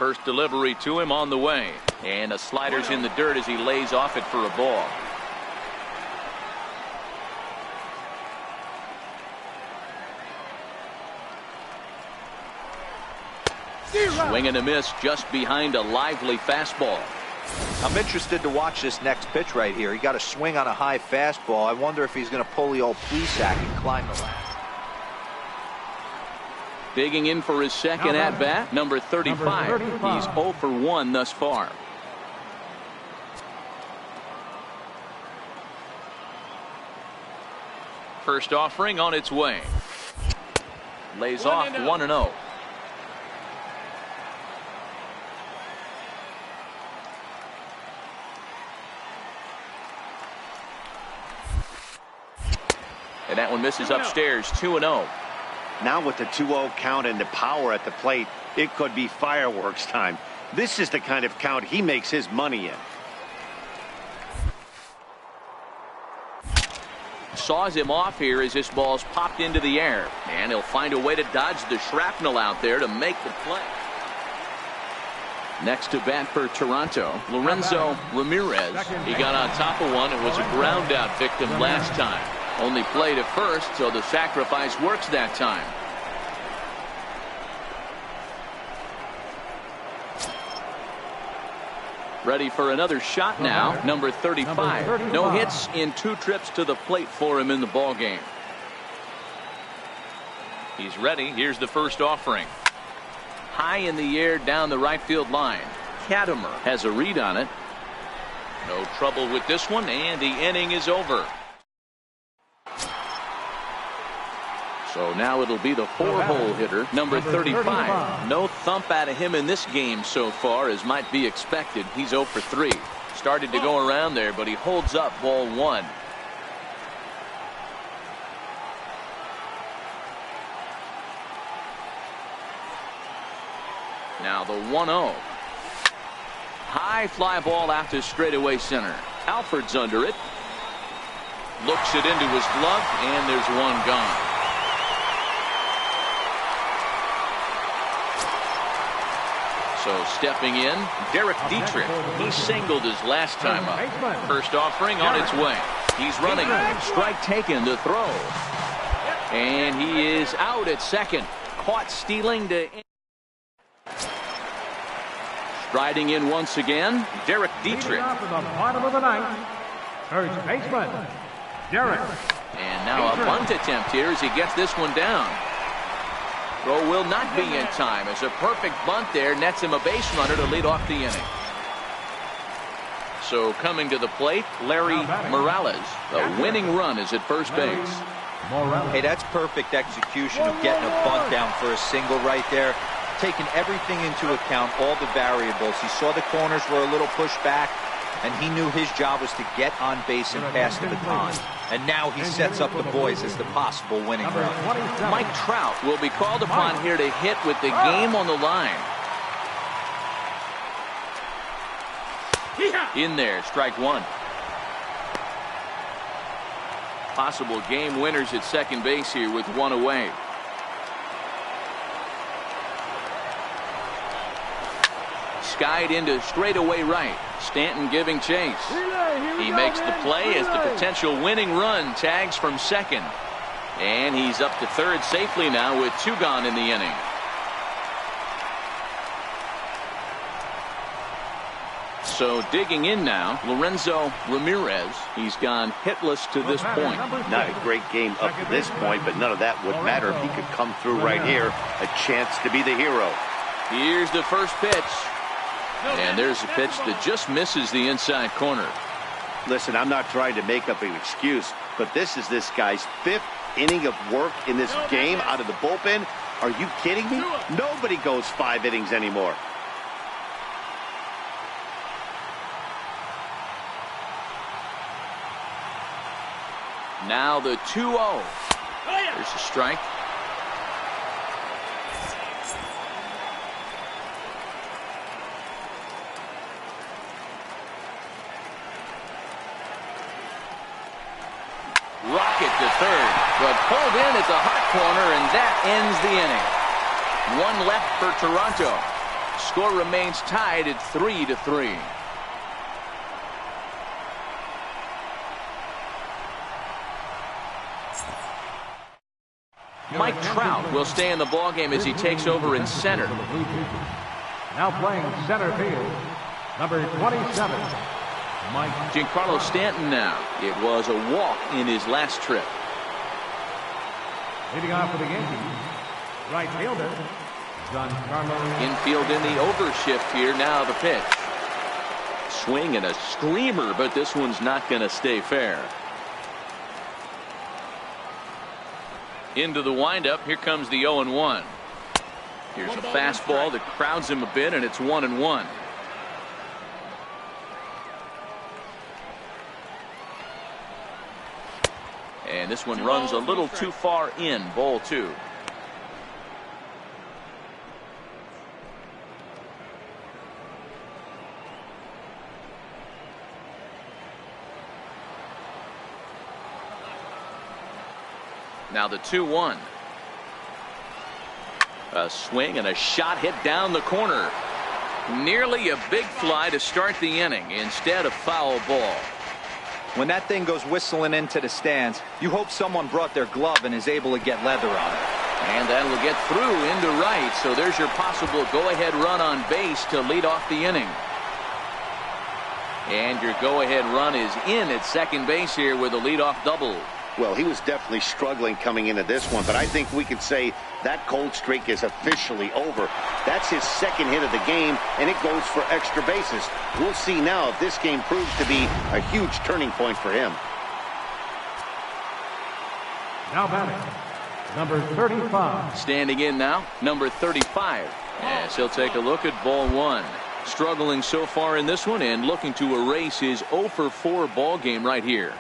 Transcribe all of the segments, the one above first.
First delivery to him on the way. And a slider's in the dirt as he lays off it for a ball. Swing and a miss just behind a lively fastball. I'm interested to watch this next pitch right here. He got a swing on a high fastball. I wonder if he's going to pull the old Plesac and climb the ladder. Digging in for his second at-bat, number 35. He's 0 for 1 thus far. First offering on its way. Lays off 1-0. And that one misses upstairs, 2-0. Now with the 2-0 count and the power at the plate, it could be fireworks time. This is the kind of count he makes his money in. Saws him off here as this ball's popped into the air. And he'll find a way to dodge the shrapnel out there to make the play. Next to bat for Toronto, Lorenzo Ramirez. He got on top of one and was a ground out victim last time. Only played at first, so the sacrifice works that time. Ready for another shot now, number 35. No hits in 2 trips to the plate for him in the ballgame. He's ready. Here's the first offering. High in the air down the right field line. Katimer has a read on it. No trouble with this one, and the inning is over. So now it'll be the 4-hole hitter, number 35. No thump out of him in this game so far, as might be expected. He's 0 for 3. Started to go around there, but he holds up ball 1. Now the 1-0. High fly ball out to straightaway center. Alford's under it. Looks it into his glove, and there's one gone. So stepping in, Derek Dietrich. He singled his last time up. First offering on its way. He's running. Strike taken, the throw. And he is out at second. Caught stealing to... Striding in once again, Derek Dietrich. From the bottom of the ninth, first baseman, Derek. And now a bunt attempt here as he gets this one down. Throw will not be in time as a perfect bunt there nets him a base runner to lead off the inning. So coming to the plate, Larry Morales. The winning run is at first base. Hey, that's perfect execution of getting a bunt down for a single right there. Taking everything into account, all the variables. He saw the corners were a little pushed back, and he knew his job was to get on base and pass the baton. And now he sets up the boys as the possible winning run. Mike Trout will be called upon here to hit with the game on the line. In there, strike 1. Possible game winners at second base here with 1 away. Skied into straightaway right. Stanton giving chase. He makes the play as the potential winning run tags from second. And he's up to third safely now with 2 gone in the inning. So digging in now, Lorenzo Ramirez. He's gone hitless to this point. Not a great game up to this point, but none of that would matter if he could come through right here. A chance to be the hero. Here's the first pitch. And there's a pitch that just misses the inside corner. Listen, I'm not trying to make up an excuse, but this is this guy's 5th inning of work in this game out of the bullpen. Are you kidding me? Nobody goes 5 innings anymore. Now the 2-0. There's a strike. Rocket to third, but pulled in at the hot corner, and that ends the inning. 1 left for Toronto. Score remains tied at 3-3. Mike Trout will stay in the ballgame as he takes over in center. Now playing center field, number 27, Mike. Giancarlo Stanton now. It was a walk in his last trip. Leading off for the Yankees, right fielder, Giancarlo. Infield in the overshift here. Now the pitch. Swing and a screamer, but this one's not going to stay fair. Into the windup. Here comes the 0-1. Here's a fastball that crowds him a bit, and it's 1-1. And this one runs a little too far in. Ball 2. Now the 2-1. A swing and a shot hit down the corner. Nearly a big fly to start the inning. Instead, a foul ball. When that thing goes whistling into the stands, you hope someone brought their glove and is able to get leather on it. And that'll get through into right. So there's your possible go-ahead run on base to lead off the inning. And your go-ahead run is in at second base here with a leadoff double. Well, he was definitely struggling coming into this one, but I think we could say that cold streak is officially over. That's his second hit of the game, and it goes for extra bases. We'll see now if this game proves to be a huge turning point for him. Now batting, number 35. Standing in now, number 35. As he'll take a look at ball 1. Struggling so far in this one and looking to erase his 0-for-4 ball game right here.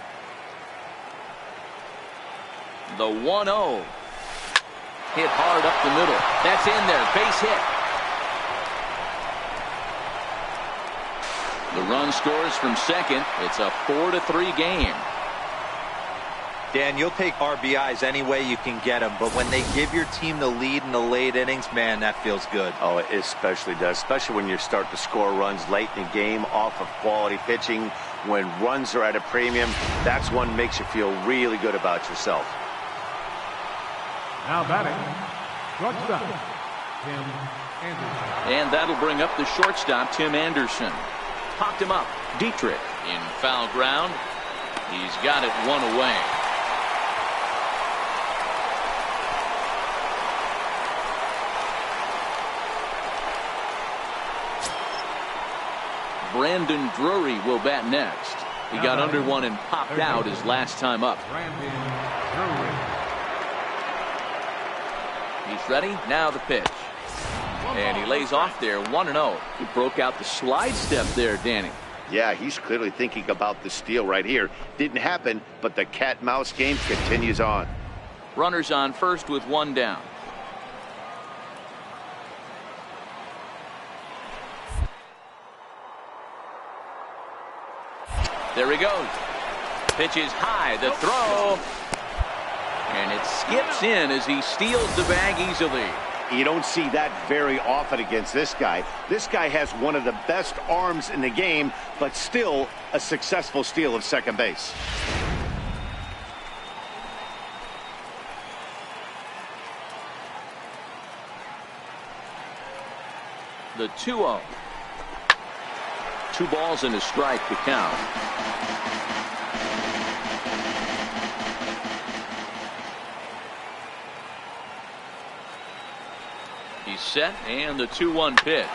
The 1-0. Hit hard up the middle. That's in there. Base hit. The run scores from second. It's a 4-3 game. Dan, you'll take RBIs any way you can get them, but when they give your team the lead in the late innings, man, that feels good. Oh, it especially does, especially when you start to score runs late in the game off of quality pitching. When runs are at a premium, that's one makes you feel really good about yourself. Now batting, shortstop, Tim Anderson. And that'll bring up the shortstop, Tim Anderson. Popped him up. Dietrich in foul ground. He's got it one away. Brandon Drury will bat next. He got under one and popped out his last time up. Brandon Drury. He's ready. Now the pitch. And he lays off there 1-0. He broke out the slide step there, Danny. Yeah, he's clearly thinking about the steal right here. Didn't happen, but the cat-mouse game continues on. Runners on first with one down. There he goes. Pitch is high. The throw. And it skips in as he steals the bag easily. You don't see that very often against this guy. This guy has one of the best arms in the game, but still a successful steal of second base. The 2-0. 2 balls and a strike to count. He's set, and the 2-1 pitch.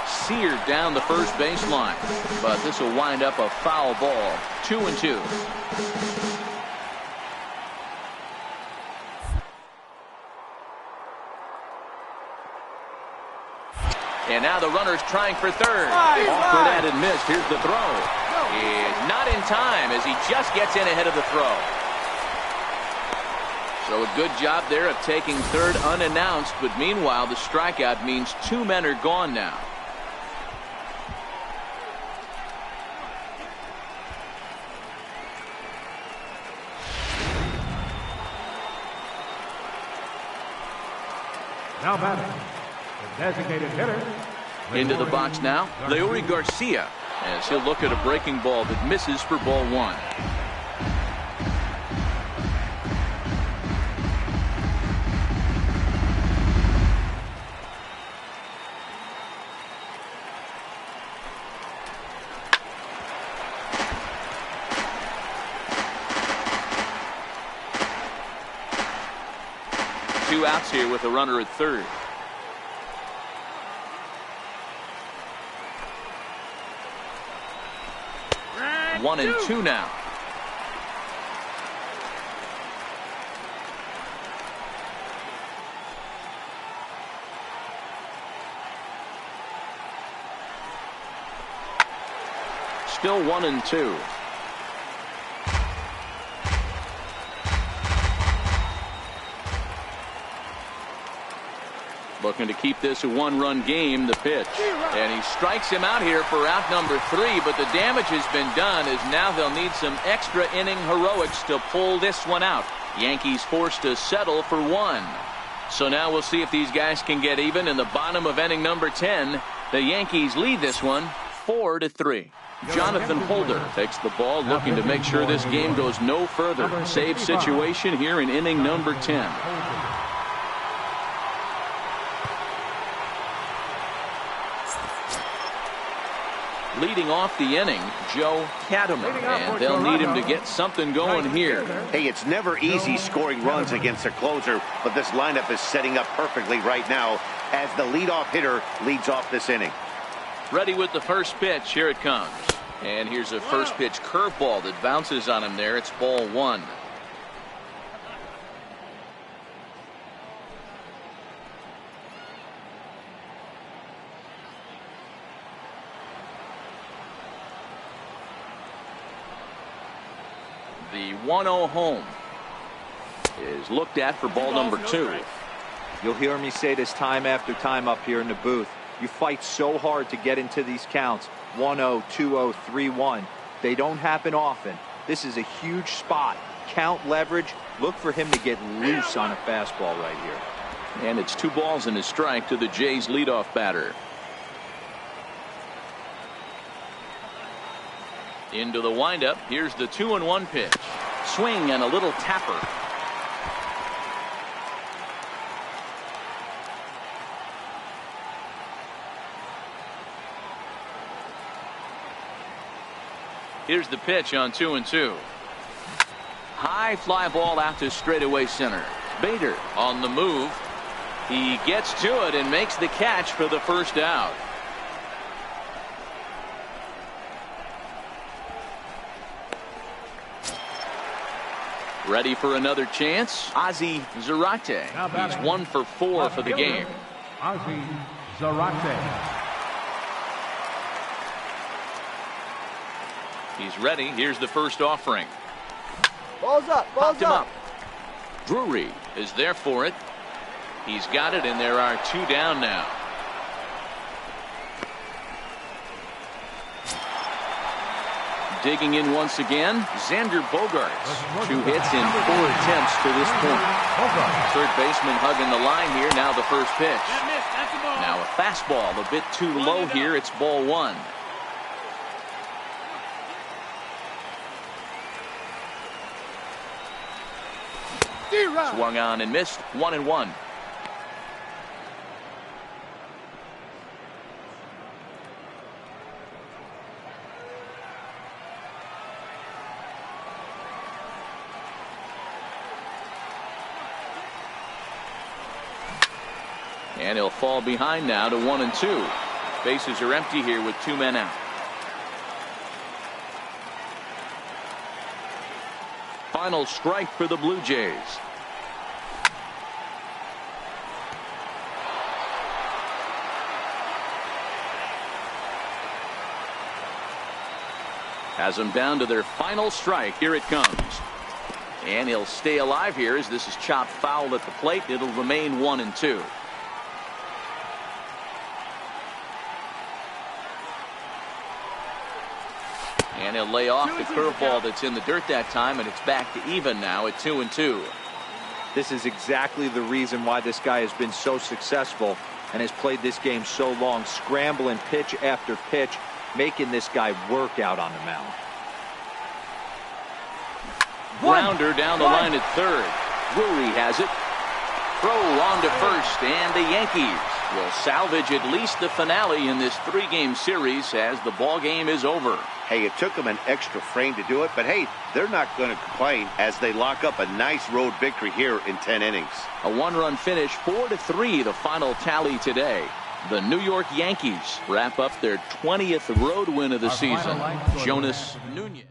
Seared down the first baseline. But this will wind up a foul ball. 2-2. And now the runner's trying for third. Offered at and missed. Here's the throw. Not in time as he just gets in ahead of the throw. So a good job there of taking third unannounced, but meanwhile the strikeout means 2 men are gone now. Now batting, the designated hitter, Into the box now, Leury Garcia, as he'll look at a breaking ball that misses for ball one. Two outs here with a runner at third. One and two now. Still 1-2. Looking to keep this a one-run game. The pitch, and he strikes him out here for out number 3, but the damage has been done, as now they'll need some extra inning heroics to pull this one out. Yankees forced to settle for 1. So now we'll see if these guys can get even in the bottom of inning number 10. The Yankees lead this one 4-3. Jonathan Holder takes the ball, looking to make sure this game goes no further. Save situation here in inning number 10. Leading off the inning, Joe Catamon, and they'll need him to get something going here. Hey, it's never easy scoring runs against a closer, but this lineup is setting up perfectly right now as the leadoff hitter leads off this inning. Ready with the first pitch. Here it comes. And here's a first pitch curveball that bounces on him there. It's ball 1. The 1-0 home is looked at for ball number 2. You'll hear me say this time after time up here in the booth. You fight so hard to get into these counts. 1-0, 2-0, 3-1. They don't happen often. This is a huge spot. Count leverage. Look for him to get loose on a fastball right here. And it's 2 balls and a strike to the Jays leadoff batter. Into the windup. Here's the 2-1 pitch. Swing and a little tapper. Here's the pitch on 2-2. High fly ball out to straightaway center. Bader on the move. He gets to it and makes the catch for the first out. Ready for another chance. Ozzie Zarate. He's 1 for 4 for the game. Ozzie Zarate. He's ready. Here's the first offering. Balls up. Balls Popped him up. up. Drury is there for it. He's got it, and there are 2 down now. Digging in once again, Xander Bogaerts. 2 hits in 4 attempts to this point. Third baseman hugging the line here. Now the first pitch. Now a fastball a bit too low here. It's ball 1. Swung on and missed. 1-1. And he'll fall behind now to 1-2. Bases are empty here with 2 men out. Final strike for the Blue Jays. Has them down to their final strike. Here it comes. And he'll stay alive here as this is chopped foul at the plate. It'll remain 1-2. And he'll lay off the curveball that's in the dirt that time, and it's back to even now at 2-2. This is exactly the reason why this guy has been so successful. and has played this game so long, scrambling pitch after pitch, making this guy work out on the mound. Grounder down the line at third. Drury has it. Throw on to first, and the Yankees will salvage at least the finale in this 3-game series as the ball game is over. Hey, it took them an extra frame to do it, but hey, they're not going to complain as they lock up a nice road victory here in 10 innings. A 1-run finish, 4-3, the final tally today. The New York Yankees wrap up their 20th road win of the season. Jonas Nunez.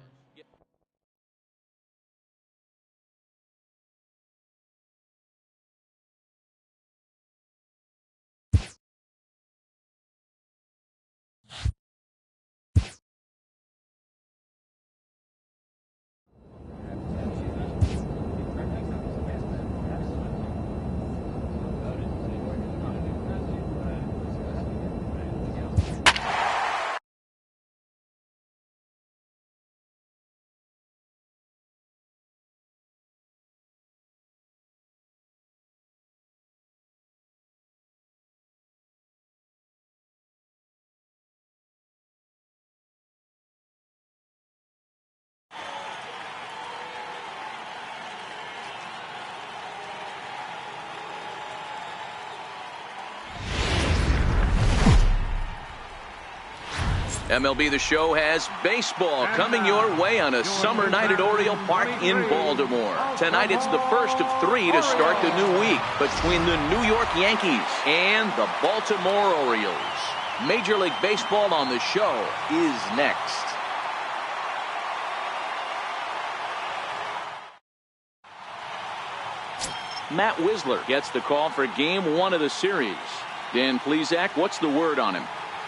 MLB The Show has baseball coming your way on a summer night at Oriole Park in Baltimore. Tonight it's the first of 3 to start the new week between the New York Yankees and the Baltimore Orioles. Major League Baseball on the Show is next. Matt Wisler gets the call for Game 1 of the series. Dan Plesac, what's the word on him?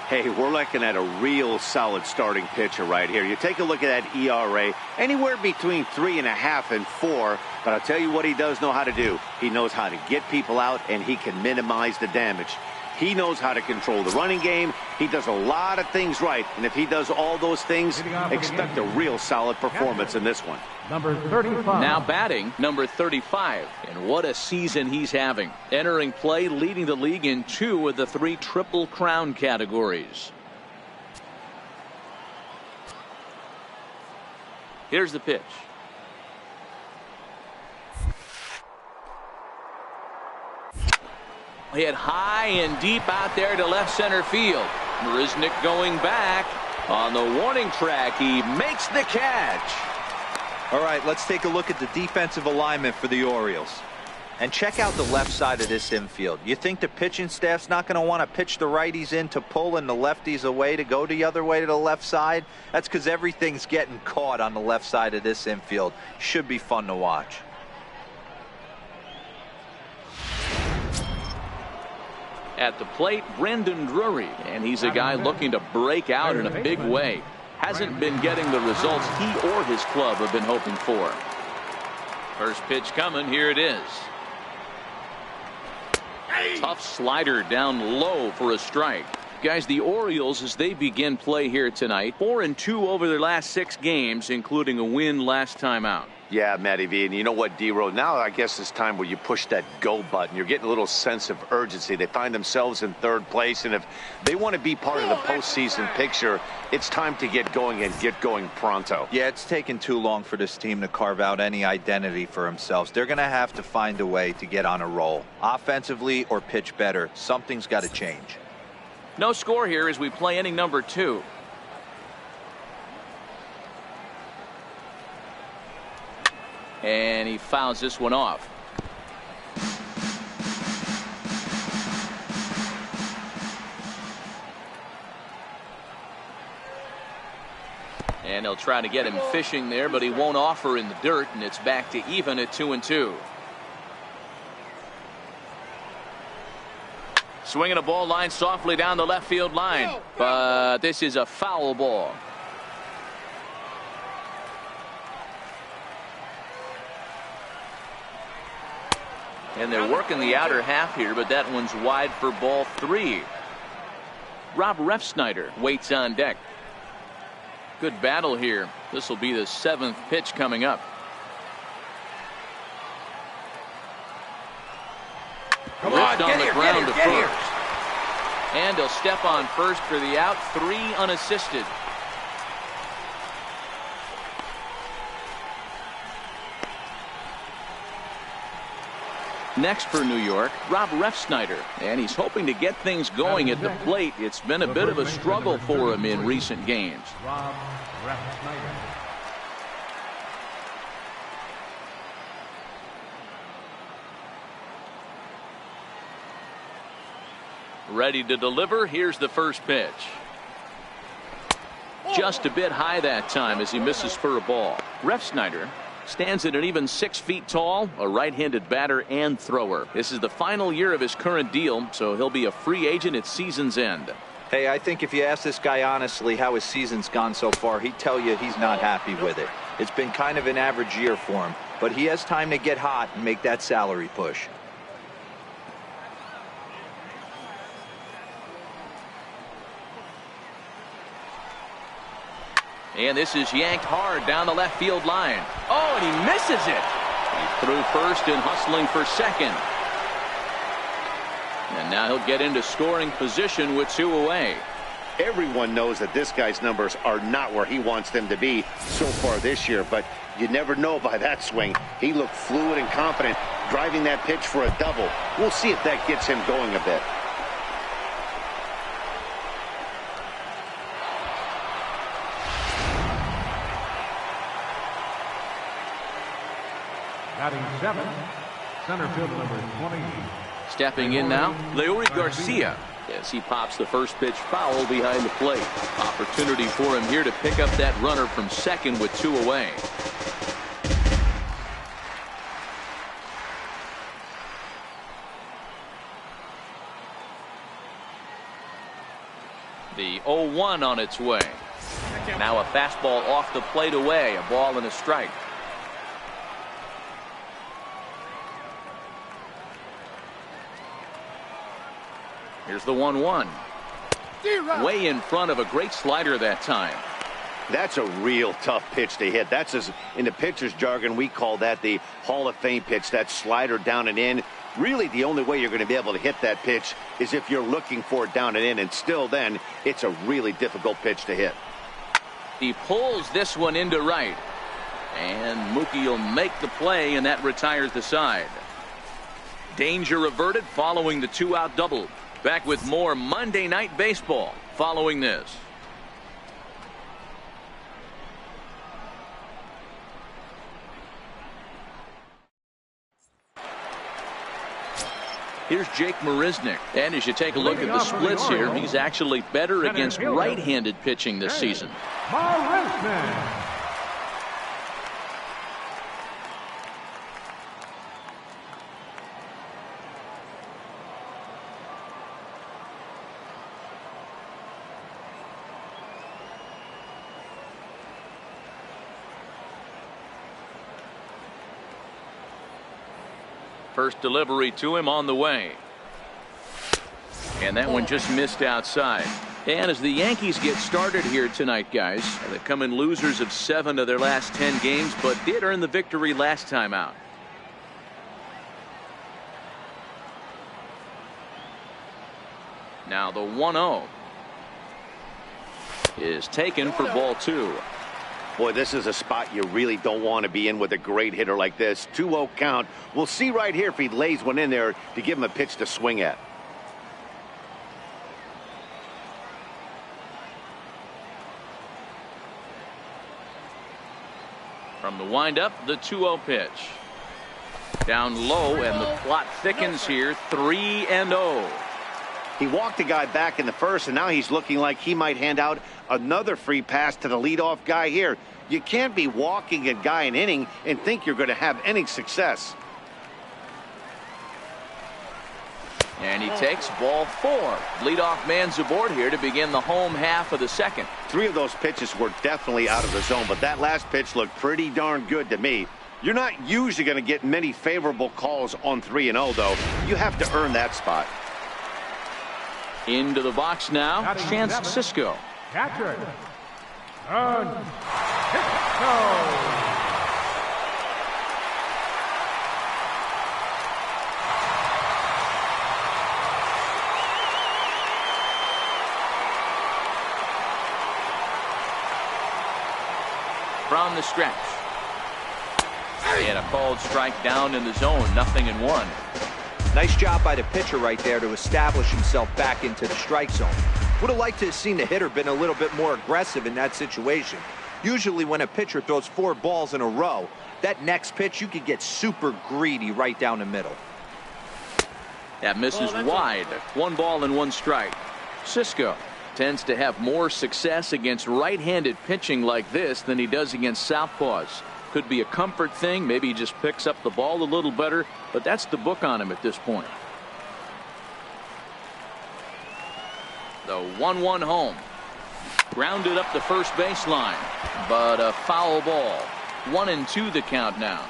Hey, we're looking at a real solid starting pitcher right here. You take a look at that ERA, anywhere between 3.5 and 4. But I'll tell you what he does know how to do. He knows how to get people out, and he can minimize the damage. He knows how to control the running game. He does a lot of things right. And if he does all those things, expect a real solid performance in this one. Number 35. Now batting, number 35. And what a season he's having. Entering play, leading the league in 2 of the 3 Triple Crown categories. Here's the pitch. Hit high and deep out there to left center field. Marisnick going back. On the warning track, he makes the catch. All right, let's take a look at the defensive alignment for the Orioles. And check out the left side of this infield. You think the pitching staff's not going to want to pitch the righties in to pull and the lefties away to go the other way to the left side? That's because everything's getting caught on the left side of this infield. Should be fun to watch. At the plate, Brandon Drury, and he's a guy looking to break out in a big way. Hasn't been getting the results he or his club have been hoping for. First pitch coming, here it is. Tough slider down low for a strike. Guys, the Orioles, as they begin play here tonight, 4-2 over their last 6 games, including a win last time out. Yeah, Matty V, and you know what, D-Row, now I guess it's time where you push that go button. You're getting a little sense of urgency. They find themselves in 3rd place, and if they want to be part of the postseason picture, it's time to get going and get going pronto. Yeah, it's taken too long for this team to carve out any identity for themselves. They're going to have to find a way to get on a roll, offensively or pitch better. Something's got to change. No score here as we play inning number 2. And he fouls this one off. And they'll try to get him fishing there, but he won't offer in the dirt, and it's back to even at 2-2. Swinging a ball line softly down the left field line, but this is a foul ball. And they're working the outer half here, but that one's wide for ball 3. Rob Refsnyder waits on deck. Good battle here. This will be the 7th pitch coming up. Come on, Lift on the ground to first. And he'll step on first for the out. 3 unassisted. Next for New York, Rob Refsnyder, and he's hoping to get things going at the plate. It's been a bit of a struggle for him in recent games. Rob Refsnyder. Ready to deliver. Here's the first pitch. Just a bit high that time as he misses for a ball. Refsnyder stands at an even 6 feet tall, a right-handed batter and thrower. This is the final year of his current deal, so he'll be a free agent at season's end. Hey, I think if you ask this guy honestly how his season's gone so far, he'd tell you he's not happy with it. It's been kind of an average year for him, but he has time to get hot and make that salary push. And this is yanked hard down the left field line. Oh, and he misses it. He's through first and hustling for second. And now he'll get into scoring position with 2 away. Everyone knows that this guy's numbers are not where he wants them to be so far this year, but you never know by that swing. He looked fluid and confident, driving that pitch for a double. We'll see if that gets him going a bit. Batting 7, center fielder number 20. Stepping in now, Leury Garcia, as he pops the first pitch foul behind the plate. Opportunity for him here to pick up that runner from second with 2 away. The 0-1 on its way. Now a fastball off the plate away, a ball and a strike. Here's the 1-1. Way in front of a great slider that time. That's a real tough pitch to hit. That's, as in the pitcher's jargon, we call that the Hall of Fame pitch. That slider down and in. Really, the only way you're going to be able to hit that pitch is if you're looking for it down and in. And still then, it's a really difficult pitch to hit. He pulls this one into right. And Mookie will make the play, and that retires the side. Danger averted following the 2-out double. Back with more Monday Night Baseball following this. Here's Jake Marisnick. And as you take a look at the splits here, he's actually better against right-handed pitching this season. Marisnick. First delivery to him on the way. And that one just missed outside. And as the Yankees get started here tonight, guys, they come in losers of 7 of their last 10 games, but did earn the victory last time out. Now the 1-0 is taken for ball 2. Boy, this is a spot you really don't want to be in with a great hitter like this. 2-0 count. We'll see right here if he lays one in there to give him a pitch to swing at. From the windup, the 2-0 pitch. Down low, and the plot thickens here. 3-0. He walked the guy back in the first, and now he's looking like he might hand out another free pass to the leadoff guy here. You can't be walking a guy an inning and think you're going to have any success. And he takes ball 4. Leadoff man's aboard here to begin the home half of the second. 3 of those pitches were definitely out of the zone, but that last pitch looked pretty darn good to me. You're not usually going to get many favorable calls on 3-0, though. You have to earn that spot. Into the box now, Chance Sisco. Catcher. Cisco. from the stretch. And a called strike down in the zone. 0-1. Nice job by the pitcher right there to establish himself back into the strike zone. Would have liked to have seen the hitter been a little bit more aggressive in that situation. Usually when a pitcher throws 4 balls in a row, that next pitch you could get super greedy right down the middle. That misses wide. 1 ball and 1 strike. Cisco tends to have more success against right-handed pitching like this than he does against southpaws. Could be a comfort thing. Maybe he just picks up the ball a little better, but that's the book on him at this point. The 1-1 home. Grounded up the first baseline, but a foul ball. 1-2 the count now.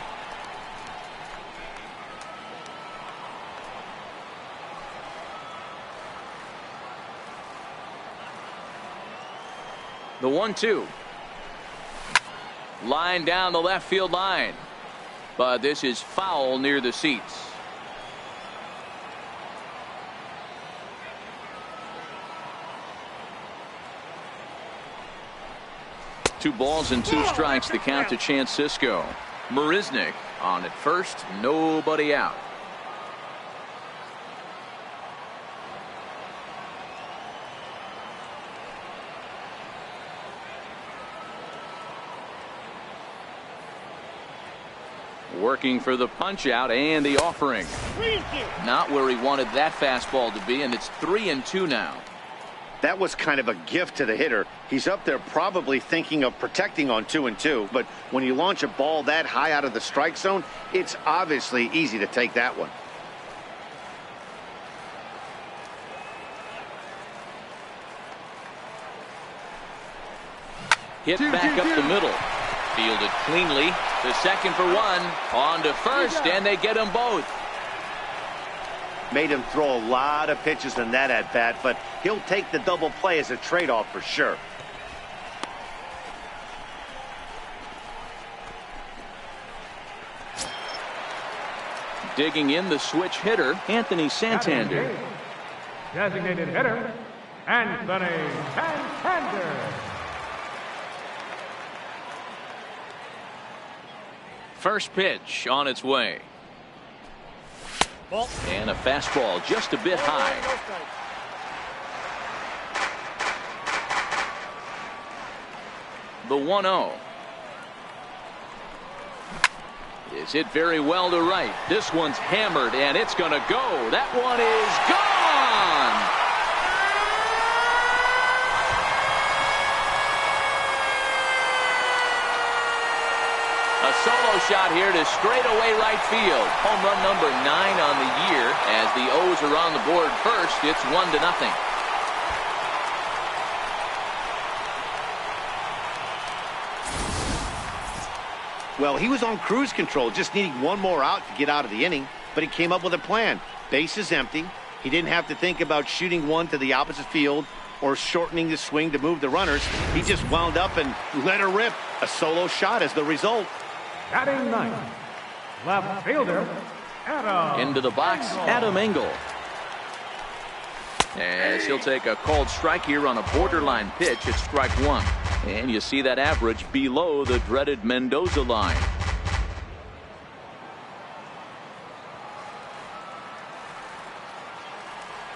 The 1-2. Line down the left field line, but this is foul near the seats. Two balls and 2 strikes, the count to Chance Cisco. Marisnick on at first, nobody out. Working for the punch out and the offering. Not where he wanted that fastball to be, and it's 3-2 now. That was kind of a gift to the hitter. He's up there probably thinking of protecting on 2-2, but when you launch a ball that high out of the strike zone, it's obviously easy to take that one. Hit back up the middle. Fielded cleanly to second for 1. On to first, and they get them both. Made him throw a lot of pitches in that at-bat, but he'll take the double play as a trade-off for sure. Digging in the switch hitter, Anthony Santander. Designated hitter, Anthony Santander. First pitch on its way. And a fastball just a bit high. The 1-0. Is hit very well to right. This one's hammered, and it's going to go. That one is gone. A solo shot here to straightaway right field. Home run number 9 on the year. As the O's are on the board first, it's 1-0. Well, he was on cruise control, just needing 1 more out to get out of the inning, but he came up with a plan. Base is empty. He didn't have to think about shooting one to the opposite field or shortening the swing to move the runners. He just wound up and let her rip. A solo shot as the result. Batting 9th, left fielder, Adam. Into the box, Adam Engel. As he'll take a called strike here on a borderline pitch at strike 1. And you see that average below the dreaded Mendoza line.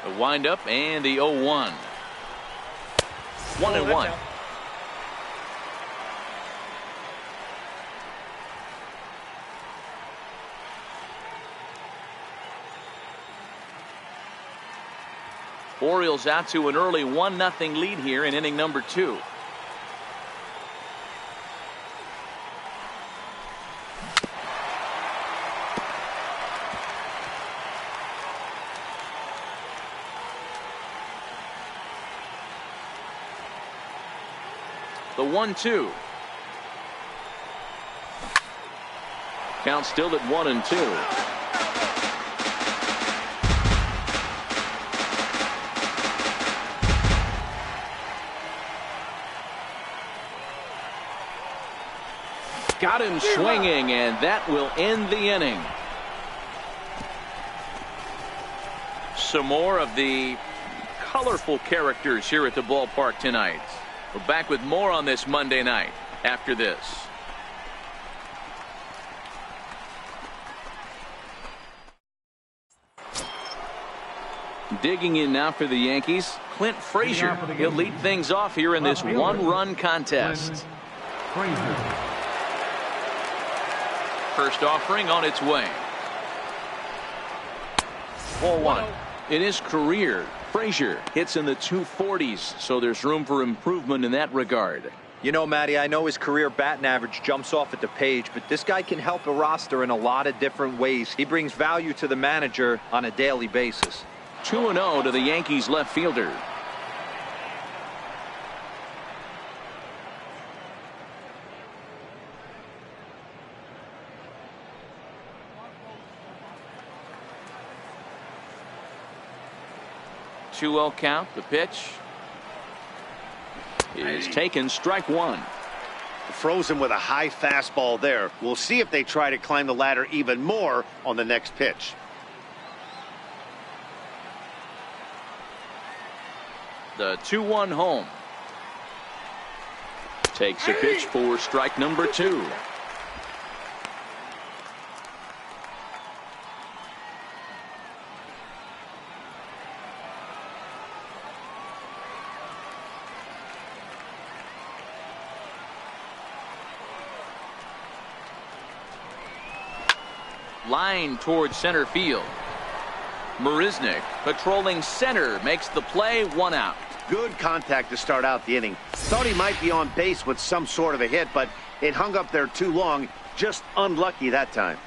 The windup and the 0-1. 1-1. Orioles out to an early 1-0 lead here in inning number 2. The 1-2. Count still at 1-2. Got him swinging, and that will end the inning. Some more of the colorful characters here at the ballpark tonight. We're back with more on this Monday night after this. Digging in now for the Yankees, Clint Frazier. He'll lead things off here in this one-run contest. First offering on its way. Ball one. In his career, Frazier hits in the 240s, so there's room for improvement in that regard. You know, Matty, I know his career batting average jumps off at the page, but this guy can help a roster in a lot of different ways. He brings value to the manager on a daily basis. 2-0 to the Yankees left fielder. Two-0 count. The pitch is taken. Strike one. Frozen with a high fastball there. We'll see if they try to climb the ladder even more on the next pitch. The 2-1 home. Takes a pitch for strike number two. Line towards center field. Marisnick patrolling center makes the play. One out. Good contact to start out the inning. Thought he might be on base with some sort of a hit, but it hung up there too long. Just unlucky that time.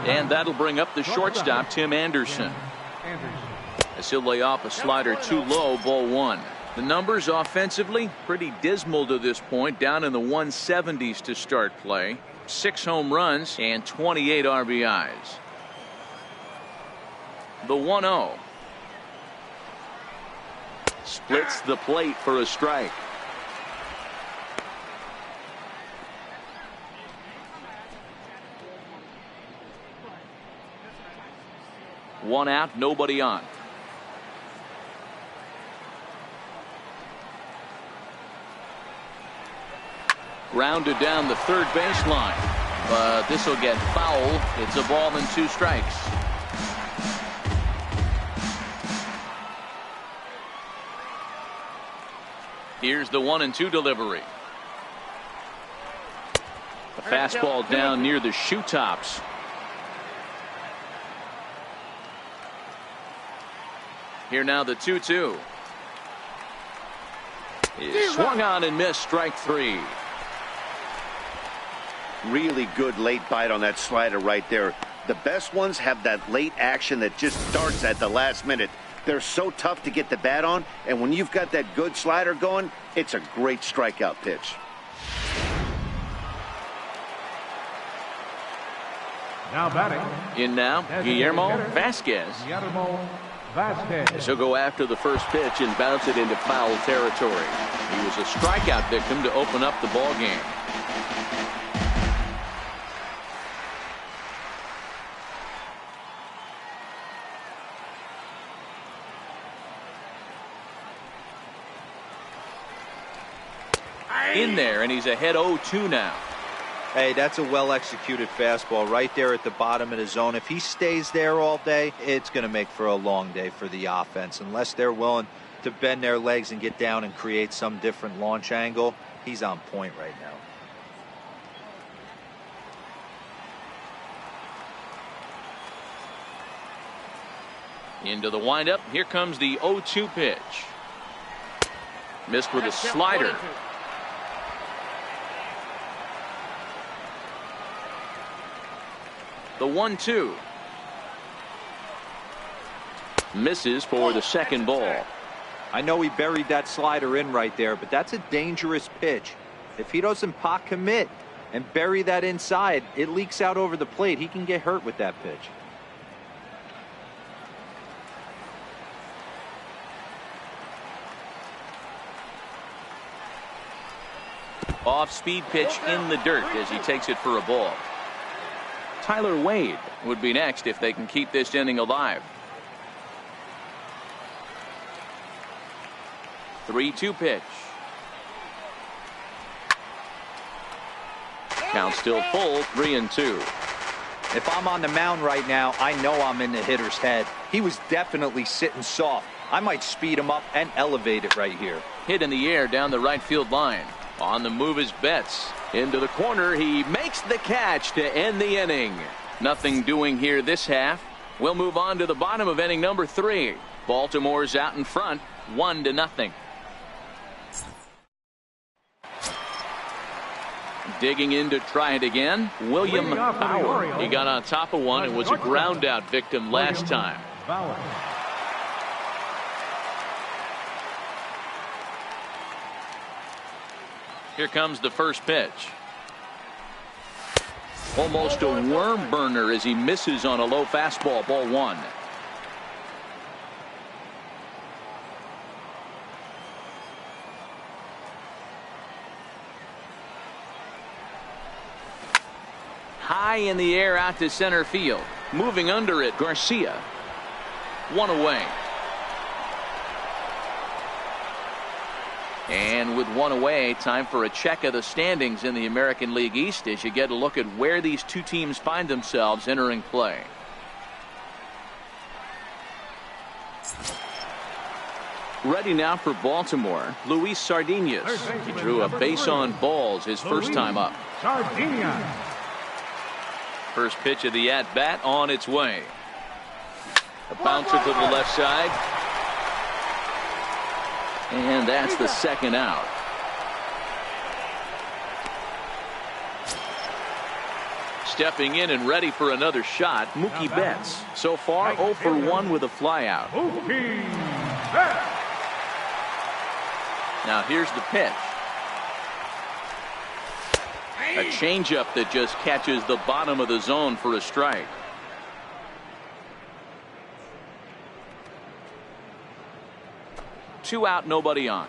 And that'll bring up the shortstop, Tim Anderson. As he'll lay off a slider too low. Ball one. The numbers offensively pretty dismal to this point, down in the 170s to start play. 6 home runs and 28 RBIs. The 1-0. Splits the plate for a strike. One out, nobody on. Grounded down the third baseline, but this will get foul. It's a ball and 2 strikes. Here's the 1-2 delivery. A fastball down near the shoe tops. Here now the 2-2. Is swung on and missed. Strike three. Really good late bite on that slider right there. The best ones have that late action that just starts at the last minute. They're so tough to get the bat on, and when you've got that good slider going, it's a great strikeout pitch. Now batting. In now, Guillermo Vasquez. As he'll go after the first pitch and bounce it into foul territory. He was a strikeout victim to open up the ball game. In there, and he's ahead 0-2 now. Hey, that's a well-executed fastball right there at the bottom of the zone. If he stays there all day, it's going to make for a long day for the offense. Unless they're willing to bend their legs and get down and create some different launch angle, he's on point right now. Into the windup. Here comes the 0-2 pitch. Missed with a slider. The 1-2. Misses for the second ball. I know he buried that slider in right there, but that's a dangerous pitch. If he doesn't pot commit and bury that inside, it leaks out over the plate. He can get hurt with that pitch. Off-speed pitch in the dirt as he takes it for a ball. Tyler Wade would be next if they can keep this inning alive. 3-2 pitch. Count still full, 3-2. If I'm on the mound right now, I know I'm in the hitter's head. He was definitely sitting soft. I might speed him up and elevate it right here. Hit in the air down the right field line. On the move is Betts. Into the corner. He makes the catch to end the inning. Nothing doing here this half. We'll move on to the bottom of inning number 3. Baltimore's out in front, 1-0. Digging in to try it again, William Bauer. He got on top of one and was a ground out victim last time. Here comes the first pitch. Almost a worm burner as he misses on a low fastball, ball 1. High in the air out to center field. Moving under it, Garcia. 1 away. And with 1 away, time for a check of the standings in the American League East as you get a look at where these two teams find themselves entering play. Ready now for Baltimore, Luis Sardinas. He drew a base on balls his first time up. First pitch of the at-bat on its way. A bouncer to the left side. And that's the second out. Stepping in and ready for another shot, Mookie Betts. So far 0 for 1 with a flyout. Now here's the pitch. A changeup that just catches the bottom of the zone for a strike. Two out, nobody on.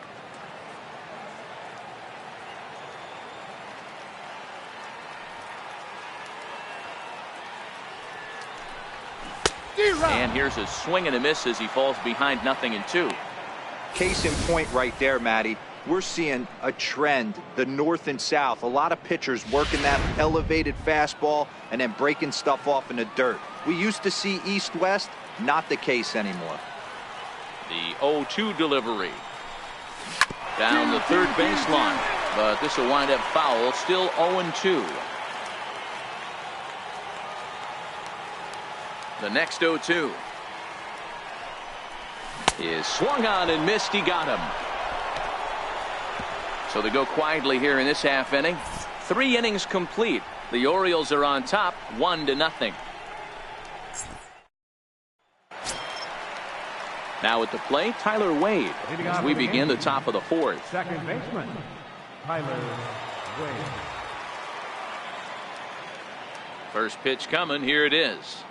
And here's a swing and a miss as he falls behind 0-2. Case in point right there, Matty. We're seeing a trend, the north and south. A lot of pitchers working that elevated fastball and then breaking stuff off in the dirt. We used to see east-west, not the case anymore. The 0-2 delivery. Down the third baseline, but this will wind up foul, still 0-2. The next 0-2 is swung on and missed. He got him. So they go quietly here in this half inning. 3 innings complete. The Orioles are on top, 1-0. Now at the plate, Tyler Wade, as we begin the top of the 4th. Second baseman, Tyler Wade. First pitch coming. Here it is.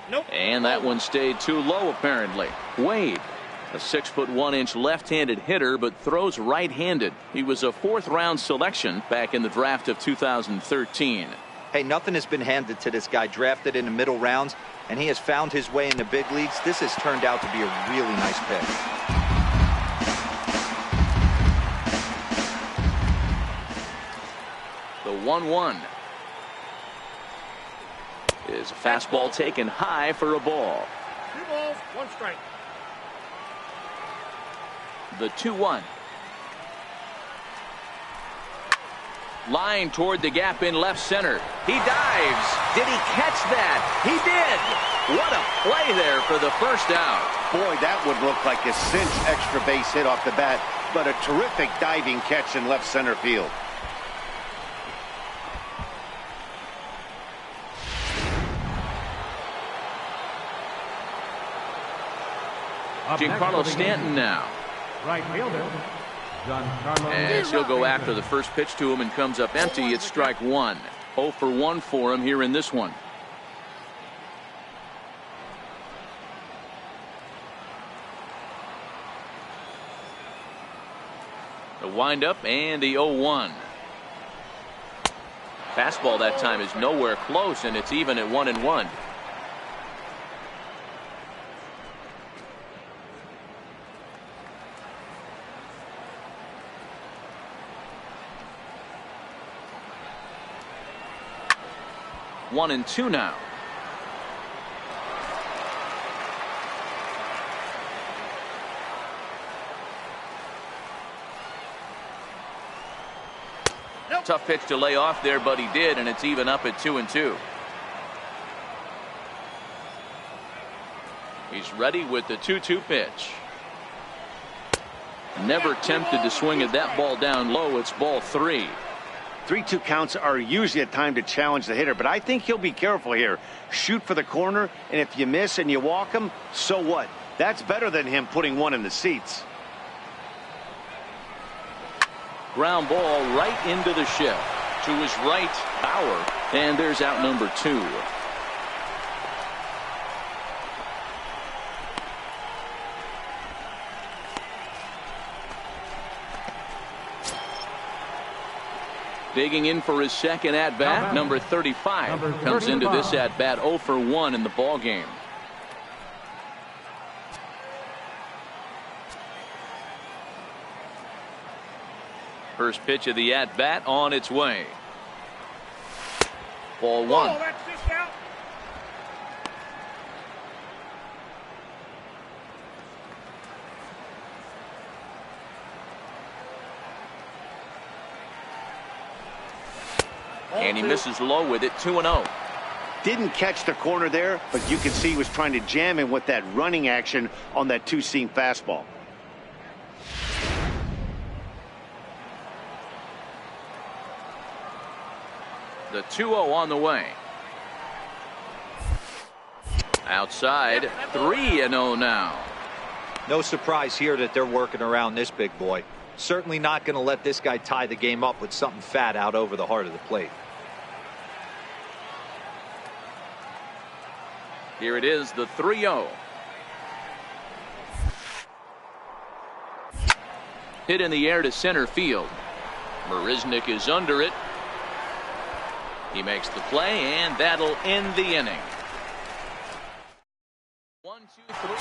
Nope. And that one stayed too low, apparently. Wade, a 6'1" left-handed hitter, but throws right-handed. He was a 4th-round selection back in the draft of 2013. Hey, nothing has been handed to this guy. Drafted in the middle rounds, and he has found his way in the big leagues. This has turned out to be a really nice pick. The 1-1 is a fastball taken high for a ball. 2 balls, 1 strike. The 2-1. Line toward the gap in left center. He dives. Did he catch that? He did. What a play there for the first out. Boy, that would look like a cinch extra base hit off the bat, but a terrific diving catch in left center field. Giancarlo Stanton now. Right fielder, Giancarlo. As he'll go after the first pitch to him and comes up empty. It's strike 1. 0 for 1 for him here in this one. The windup and the 0-1. Fastball that time is nowhere close, and it's even at 1-1. 1-2 now. Tough pitch to lay off there, but he did, and it's even up at 2-2. He's ready with the 2-2 pitch. Never tempted to swing at that ball down low. It's ball 3. 3-2 counts are usually a time to challenge the hitter, but I think he'll be careful here. Shoot for the corner, and if you miss and you walk him, so what? That's better than him putting one in the seats. Ground ball right into the shift. To his right, Bauer. And there's out number 2. Digging in for his second at-bat, number 35. Comes into this at-bat 0 for 1 in the ball game. First pitch of the at-bat on its way. Ball 1. Oh, that's just out. And he misses low with it, 2-0. Didn't catch the corner there, but you can see he was trying to jam him with that running action on that two-seam fastball. The 2-0 on the way. Outside, 3-0 now. No surprise here that they're working around this big boy. Certainly not going to let this guy tie the game up with something fat out over the heart of the plate. Here it is, the 3-0. Hit in the air to center field. Marisnick is under it. He makes the play, and that'll end the inning. 1, 2, 3.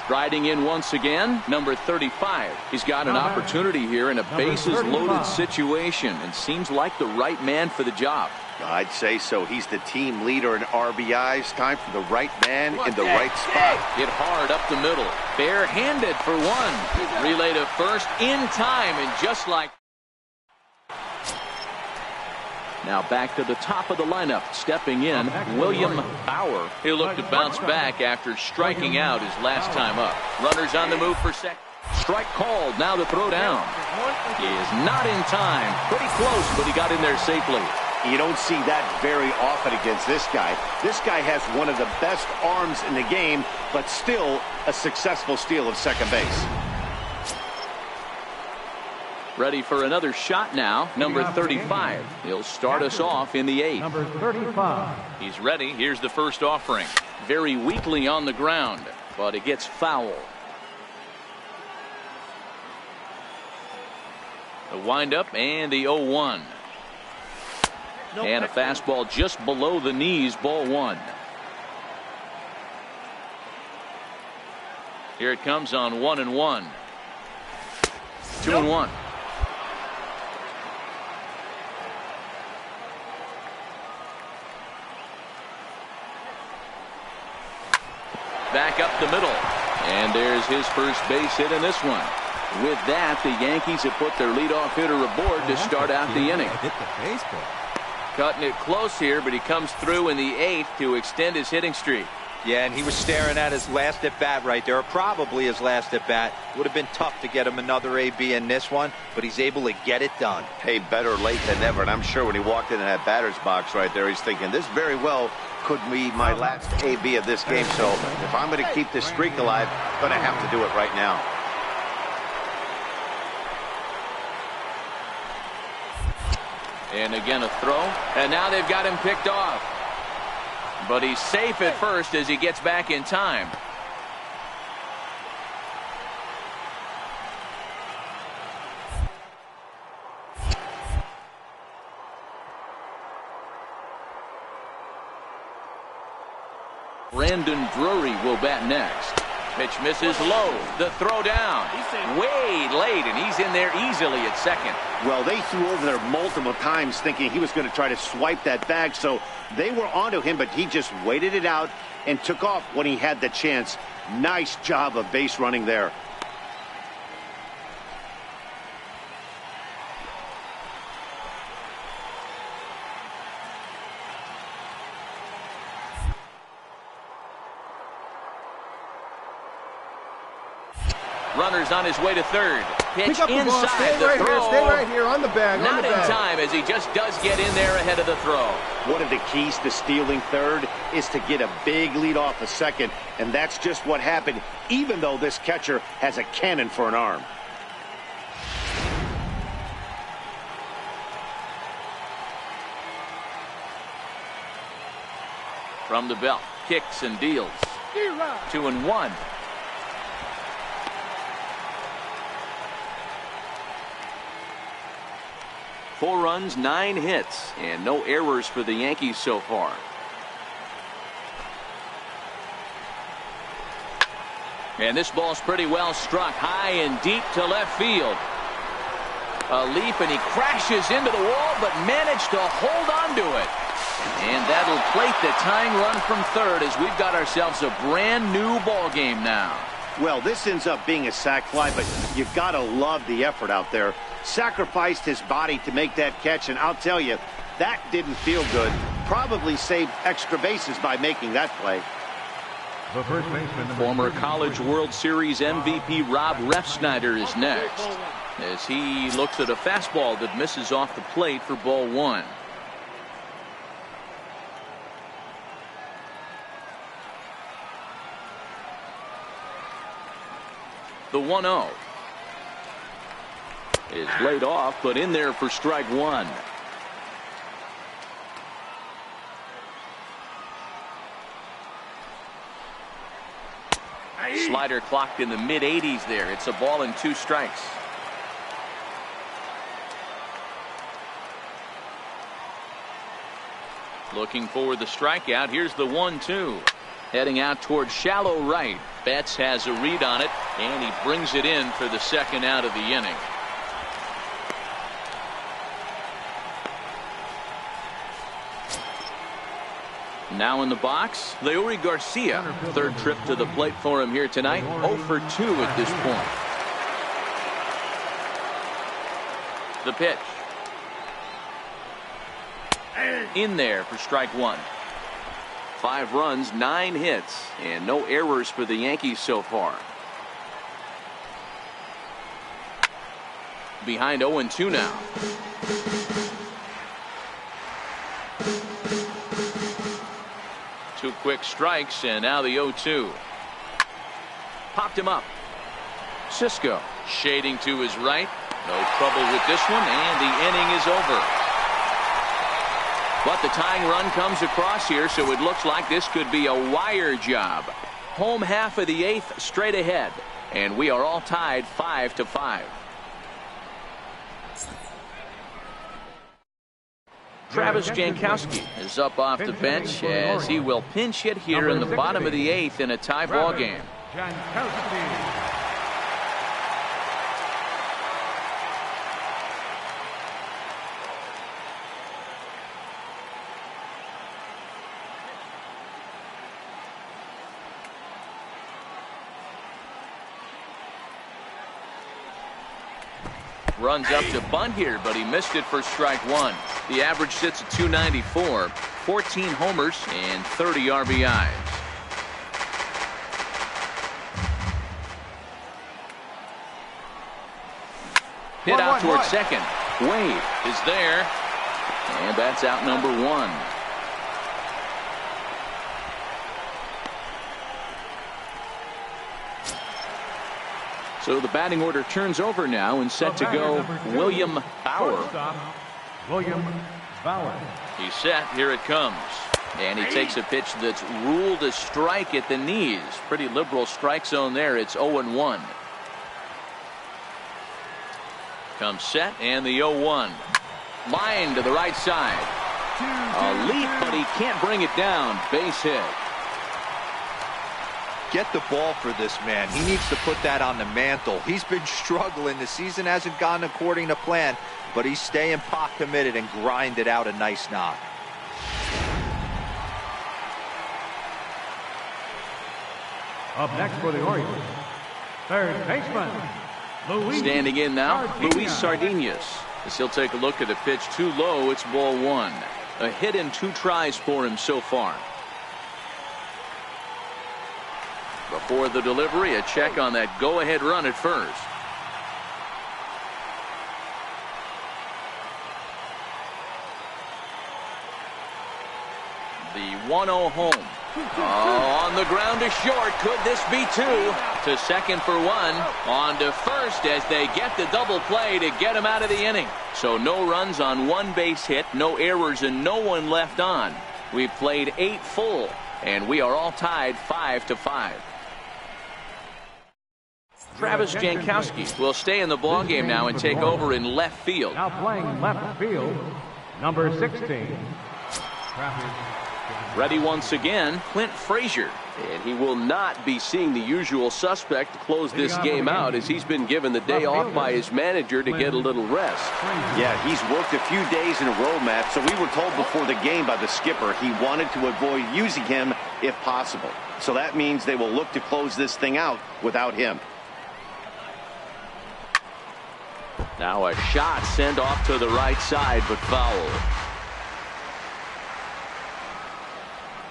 Striding in once again, number 35. He's got an opportunity here in a bases-loaded situation, and seems like the right man for the job. I'd say so. He's the team leader in RBIs. Time for the right man in the right spot. Hit hard up the middle. Barehanded for 1. Relay to first in time, and just like. Now back to the top of the lineup. Stepping in, William Bauer. He'll look to bounce back after striking out his last time up. Runners on the move for second. Strike called. Now the throw down. He is not in time. Pretty close, but he got in there safely. You don't see that very often against this guy. This guy has one of the best arms in the game, but still a successful steal of second base. Ready for another shot now, number 35. He'll start us off in the 8th. Number 35. He's ready. Here's the first offering. Very weakly on the ground, but it gets foul. The windup and the 0-1. And a fastball just below the knees, ball 1. Here it comes on 1-1. 2-1. Back up the middle. And there's his first base hit in this one. With that, the Yankees have put their leadoff hitter aboard to start out the inning. Hit the baseball. Cutting it close here, but he comes through in the 8th to extend his hitting streak. Yeah, and he was staring at his last at-bat right there, or probably his last at-bat. Would have been tough to get him another AB in this one, but he's able to get it done. Hey, better late than never, and I'm sure when he walked into that batter's box right there, he's thinking, this very well could be my last AB of this game, so if I'm going to keep this streak alive, I'm going to have to do it right now. And again a throw, and now they've got him picked off. But he's safe at first as he gets back in time. Brandon Drury will bat next. Pitch misses low. The throw down. Way late, and he's in there easily at second. Well, they threw over there multiple times thinking he was going to try to swipe that bag, so they were onto him, but he just waited it out and took off when he had the chance. Nice job of base running there. Runner's on his way to third. Pitch Pick up the ball. inside Stay the right throw. here. Stay right here on the bag. Not in time, as he just does get in there ahead of the throw. One of the keys to stealing third is to get a big lead off a second, and that's just what happened, even though this catcher has a cannon for an arm. From the belt, kicks and deals. 2-1. Four runs, 9 hits, and no errors for the Yankees so far. And this ball's pretty well struck high and deep to left field. A leap, and he crashes into the wall, but managed to hold on to it. And that'll plate the tying run from third, as we've got ourselves a brand new ball game now. Well, this ends up being a sac fly, but you've got to love the effort out there. Sacrificed his body to make that catch, and I'll tell you, that didn't feel good. Probably saved extra bases by making that play. The first baseman, Former College World Series MVP Rob Refsnyder is next, as he looks at a fastball that misses off the plate for ball 1. The 1-0 is laid off, but in there for strike 1. Slider clocked in the mid-80s there. It's a ball and 2 strikes. Looking for the strikeout. Here's the 1-2. Heading out toward shallow right. Betts has a read on it, and he brings it in for the second out of the inning. Now in the box, Leury Garcia. Third trip to the plate for him here tonight. 0 for 2 at this point. The pitch. In there for strike 1. 5 runs, 9 hits, and no errors for the Yankees so far. Behind 0-2 now. Two quick strikes, and now the 0-2. Popped him up. Cisco shading to his right. No trouble with this one, and the inning is over. But the tying run comes across here, so it looks like this could be a wire job. Home half of the 8th straight ahead, and we are all tied 5-5. Travis Jankowski is up off the bench, as he will pinch hit here in the bottom of the 8th in a tie ball game. Runs up to bunt here, but he missed it for strike 1. The average sits at 294, 14 homers, and 30 RBIs. Hit out towards second. Wade is there, and that's out number 1. So the batting order turns over now, and set to go William Bauer. William Bauer. He's set. Here it comes. And he takes a pitch that's ruled a strike at the knees. Pretty liberal strike zone there. It's 0-1. Comes set, and the 0-1. Line to the right side. A leap, but he can't bring it down. Base hit. Get the ball for this man. He needs to put that on the mantle. He's been struggling. The season hasn't gone according to plan, but he's staying pot committed and grinded out a nice knock. Up next for the Orioles, third baseman, Luis. Standing in now, Luis Sardinas. As he'll take a look at the pitch too low, it's ball one. A hit in 2 tries for him so far. Before the delivery, a check on that go-ahead run at first. The 1-0 home. Oh, on the ground to short. Could this be 2? To second for 1. On to first as they get the double play to get him out of the inning. So no runs on 1 base hit, no errors, and no one left on. We've played 8 full, and we are all tied 5-5. Travis Jankowski will stay in the ballgame now and take over in left field. Now playing left field, number 16. Ready once again, Clint Frazier. And he will not be seeing the usual suspect to close this game out, as he's been given the day off by his manager to get a little rest. Yeah, he's worked a few days in a row, Matt, so we were told before the game by the skipper he wanted to avoid using him if possible. So that means they will look to close this thing out without him. Now a shot sent off to the right side, but foul.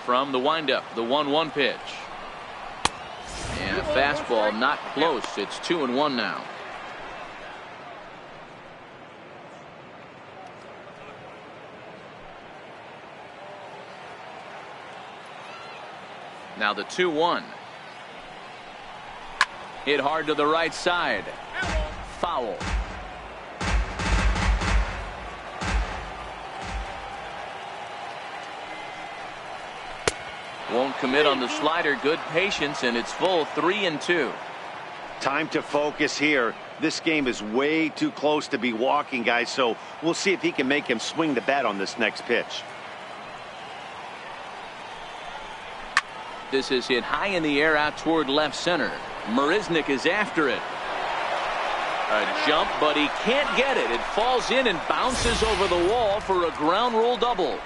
From the windup, the 1-1 pitch. And a fastball not close. It's 2-1 now. Now the 2-1. Hit hard to the right side. Foul. Won't commit on the slider. Good patience, and it's full 3-2. Time to focus here. This game is way too close to be walking, guys, so we'll see if he can make him swing the bat on this next pitch. This is hit high in the air out toward left center. Marisnick is after it. A jump, but he can't get it. It falls in and bounces over the wall for a ground rule double.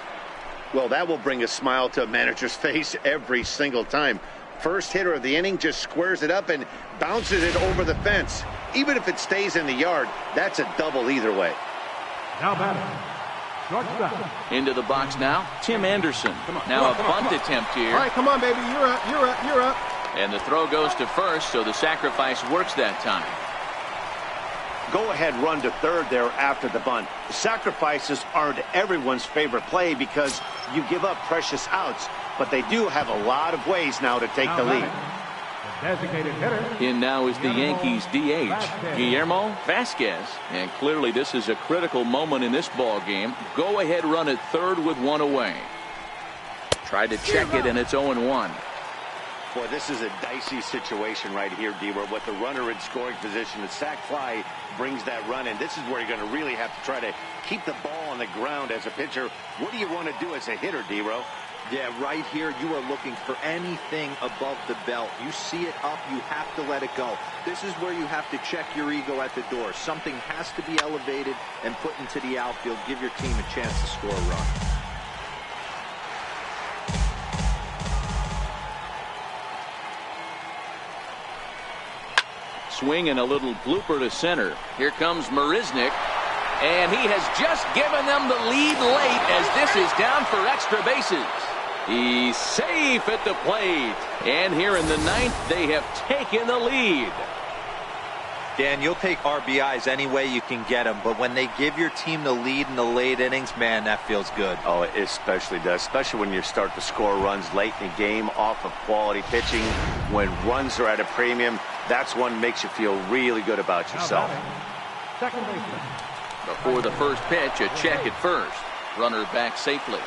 Well, that will bring a smile to a manager's face every single time. First hitter of the inning just squares it up and bounces it over the fence. Even if it stays in the yard, that's a double either way. Now batting, shortstop. Into the box now, Tim Anderson. Now a bunt attempt here. All right, come on, baby. You're up. You're up. You're up. And the throw goes to first, so the sacrifice works that time. Go-ahead run to third there after the bunt. Sacrifices aren't everyone's favorite play because you give up precious outs, but they do have a lot of ways now to take the lead. Designated hitter. In now is the Yankees DH, Guillermo Vasquez. And clearly this is a critical moment in this ball game. Go-ahead run at third with 1 away. Tried to check it, and it's 0-1. Boy, this is a dicey situation right here, D-Row. With the runner in scoring position, the sac fly brings that run in. This is where you're going to really have to try to keep the ball on the ground as a pitcher. What do you want to do as a hitter, D-Row? Yeah, right here, you are looking for anything above the belt. You see it up, you have to let it go. This is where you have to check your ego at the door. Something has to be elevated and put into the outfield. Give your team a chance to score a run. Swing and a little blooper to center. Here comes Marisnick, and he has just given them the lead late as this is down for extra bases. He's safe at the plate, and here in the 9th they have taken the lead. Dan, you'll take RBIs any way you can get them, but when they give your team the lead in the late innings, man, that feels good. Oh, it especially does, especially when you start to score runs late in the game off of quality pitching. When runs are at a premium, that's one that makes you feel really good about yourself. Second baseman. Before the first pitch, a check at first. Runner back safely.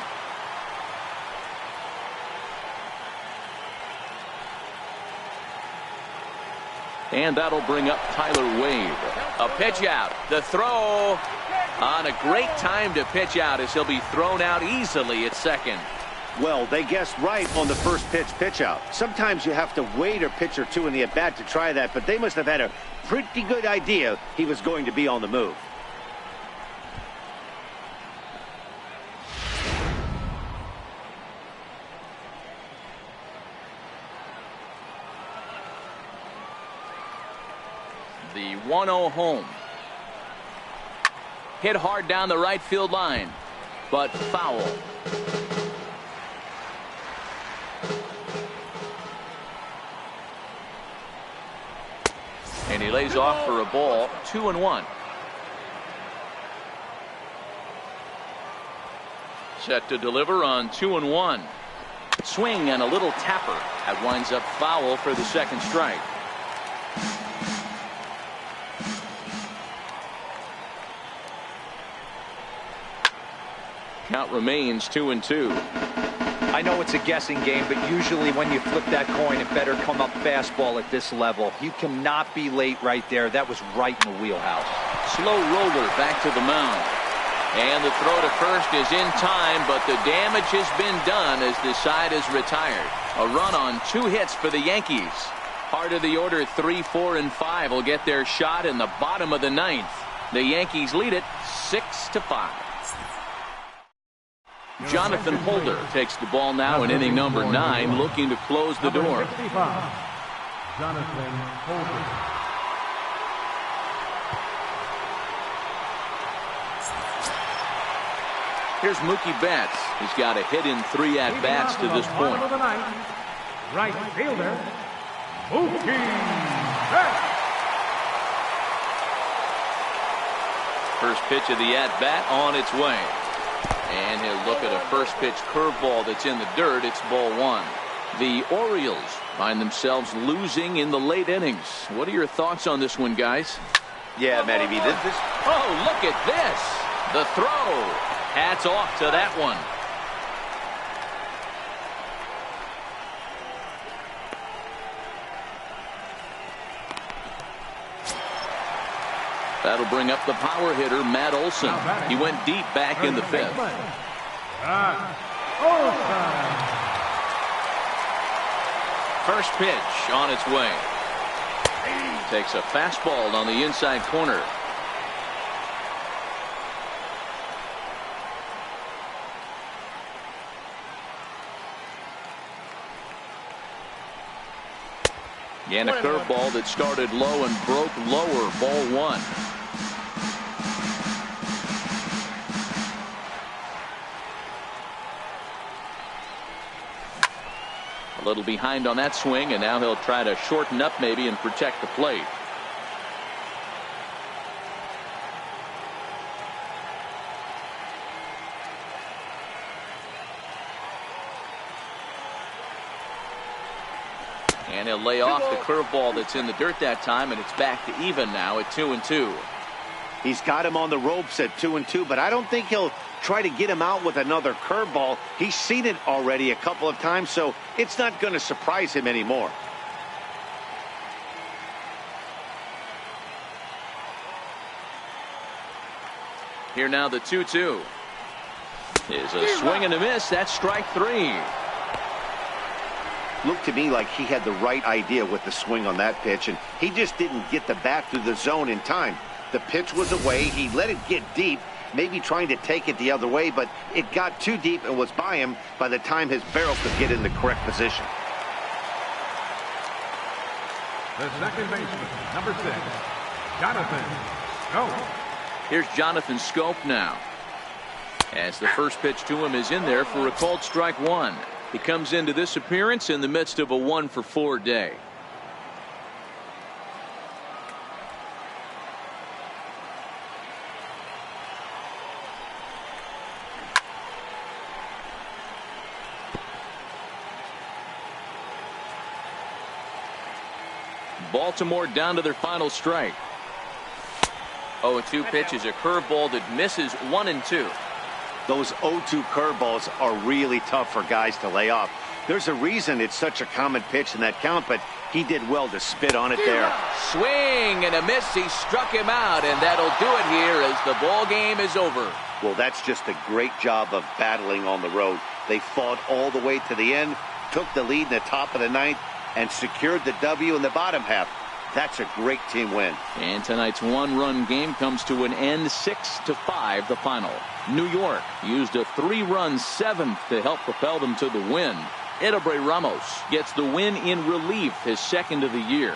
And that'll bring up Tyler Wade. A pitch out. The throw on a great time to pitch out as he'll be thrown out easily at second. Well, they guessed right on the first pitch out. Sometimes you have to wait a pitch or two in the at-bat to try that, but they must have had a pretty good idea he was going to be on the move. The 1-0 home. Hit hard down the right field line, but foul. And he lays off for a ball, 2-1. Set to deliver on 2-1. Swing and a little tapper. That winds up foul for the second strike. Count remains 2-2. I know it's a guessing game, but usually when you flip that coin, it better come up fastball at this level. You cannot be late right there. That was right in the wheelhouse. Slow roller back to the mound. And the throw to first is in time, but the damage has been done as the side is retired. A run on 2 hits for the Yankees. Heart of the order 3, 4, and 5 will get their shot in the bottom of the 9th. The Yankees lead it 6-5. Jonathan Holder takes the ball now in inning number 9, looking to close the door. Jonathan Holder. Here's Mookie Betts. He's got a hit in 3 at-bats to this point. Right fielder, Mookie Betts. First pitch of the at-bat on its way. And he'll look at a first pitch curveball that's in the dirt. It's ball 1. The Orioles find themselves losing in the late innings. What are your thoughts on this one, guys? Yeah, Matty B. Oh, look at this. The throw. Hats off to that one. That'll bring up the power hitter, Matt Olson. He went deep back in the 5th. First pitch on its way. Takes a fastball on the inside corner. And a curveball that started low and broke lower, ball 1. A little behind on that swing, and now he'll try to shorten up maybe and protect the plate. And he'll lay off the curveball that's in the dirt that time, and it's back to even now at 2-2. He's got him on the ropes at 2-2, but I don't think he'll try to get him out with another curveball. He's seen it already a couple of times, so it's not going to surprise him anymore. Here now the 2-2 is a swing and a miss. That's strike 3. Looked to me like he had the right idea with the swing on that pitch, and he just didn't get the bat through the zone in time. The pitch was away. He let it get deep, maybe trying to take it the other way, but it got too deep and was by him by the time his barrel could get in the correct position. The second baseman, number 6, Jonathan Schoop. Here's Jonathan Schoop now, as the first pitch to him is in there for a called strike 1. He comes into this appearance in the midst of a 1-for-4 day. Baltimore down to their final strike. 0-2 pitch is a curveball that misses 1-2. Those 0-2 curveballs are really tough for guys to lay off. There's a reason it's such a common pitch in that count, but he did well to spit on it there. Swing and a miss. He struck him out, and that'll do it here as the ball game is over. Well, that's just a great job of battling on the road. They fought all the way to the end, took the lead in the top of the ninth, and secured the W in the bottom half. That's a great team win. And tonight's one-run game comes to an end, 6-5 the final. New York used a 3-run seventh to help propel them to the win. Edobre Ramos gets the win in relief, his second of the year.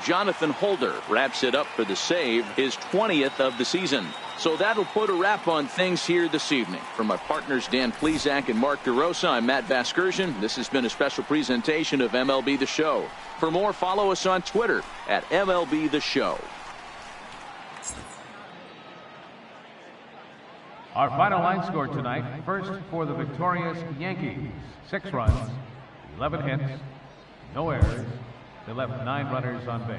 Jonathan Holder wraps it up for the save, his 20th of the season. So that'll put a wrap on things here this evening. For my partners Dan Plesac and Mark DeRosa, I'm Matt Vasgersian. This has been a special presentation of MLB The Show. For more, follow us on Twitter at MLB The Show. Our final line score tonight, first for the victorious Yankees, 6 runs, 11 hits, no errors. They left 9 runners on base.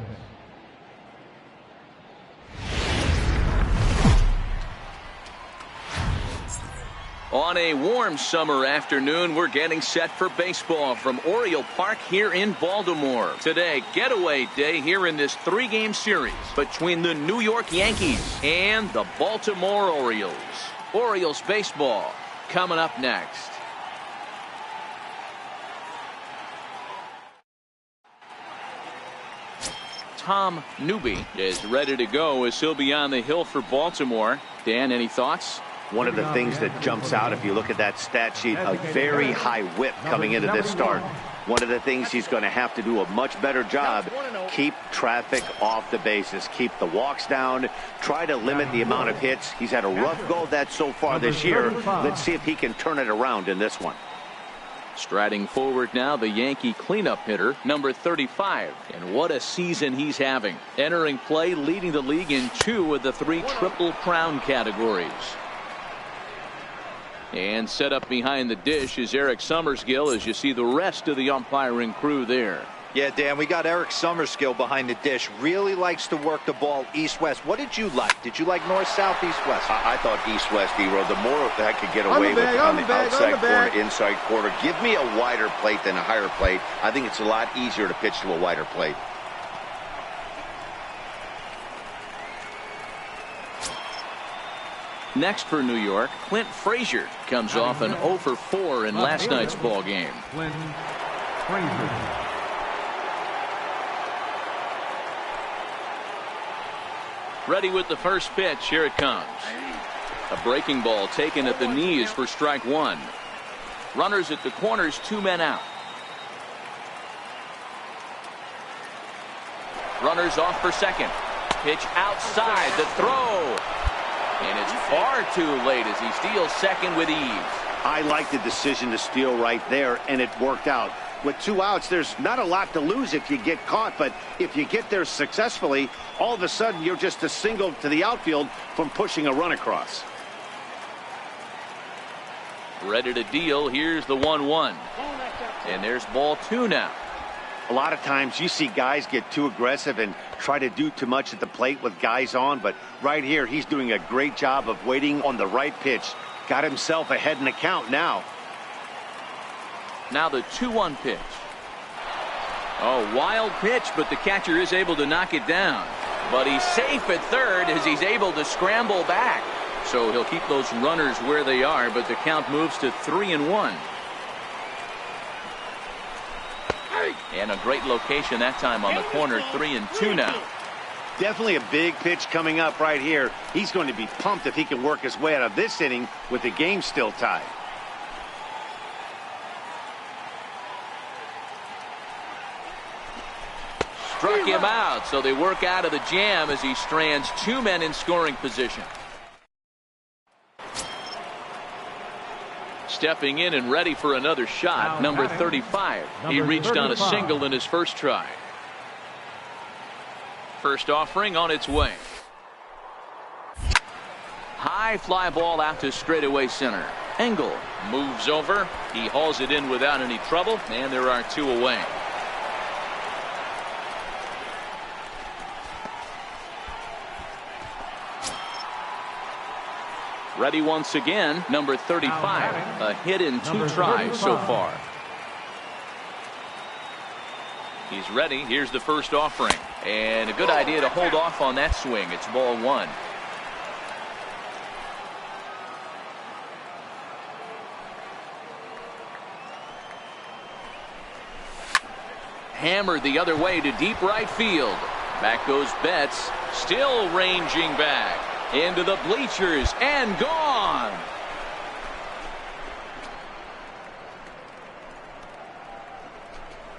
On a warm summer afternoon, we're getting set for baseball from Oriole Park here in Baltimore. Today, getaway day here in this 3-game series between the New York Yankees and the Baltimore Orioles. Orioles baseball coming up next. Tom Newby is ready to go as he'll be on the hill for Baltimore. Dan, any thoughts? One of the things that jumps out if you look at that stat sheet, a very high whip coming into this start. One of the things he's going to have to do a much better job, keep traffic off the bases, keep the walks down, try to limit the amount of hits. He's had a rough go of that so far this year. Let's see if he can turn it around in this one. Striding forward now, the Yankee cleanup hitter, number 35. And what a season he's having. Entering play, leading the league in 2 of the 3 Triple Crown categories. And set up behind the dish is Eric Summerskill as you see the rest of the umpiring crew there. Yeah, Dan, we got Eric Summerskill behind the dish. Really likes to work the ball east-west. What did you like? Did you like north, south, east-west? I thought east-west, D-Row. The more I could get away with on the outside corner, inside corner. Give me a wider plate than a higher plate. I think it's a lot easier to pitch to a wider plate. Next for New York, Clint Frazier comes off an 0 for 4 in last night's ball game. Clint Frazier. Ready with the first pitch. Here it comes. A breaking ball taken at the knees for strike 1. Runners at the corners, 2 men out. Runners off for second. Pitch outside, the throw. And it's far too late as he steals second with ease. I like the decision to steal right there, and it worked out. With 2 outs, there's not a lot to lose if you get caught, but if you get there successfully, all of a sudden you're just a single to the outfield from pushing a run across. Ready to deal. Here's the 1-1. And there's ball 2 now. A lot of times you see guys get too aggressive and try to do too much at the plate with guys on, but right here he's doing a great job of waiting on the right pitch. Got himself ahead in the count now. Now the 2-1 pitch. Oh, wild pitch, but the catcher is able to knock it down. But he's safe at third as he's able to scramble back. So he'll keep those runners where they are, but the count moves to 3-1. And a great location that time on the corner, 3-2 now. Definitely a big pitch coming up right here. He's going to be pumped if he can work his way out of this inning with the game still tied. Struck him out, so they work out of the jam as he strands 2 men in scoring position. Stepping in and ready for another shot, number 35. He reached on a single in his first try. First offering on its way. High fly ball out to straightaway center. Engel moves over. He hauls it in without any trouble, and there are 2 away. Ready once again, number 35. A hit in 2 tries so far. He's ready. Here's the first offering. And a good idea to hold off on that swing. It's ball 1. hammered the other way to deep right field. Back goes Betts, still ranging back into the bleachers and gone.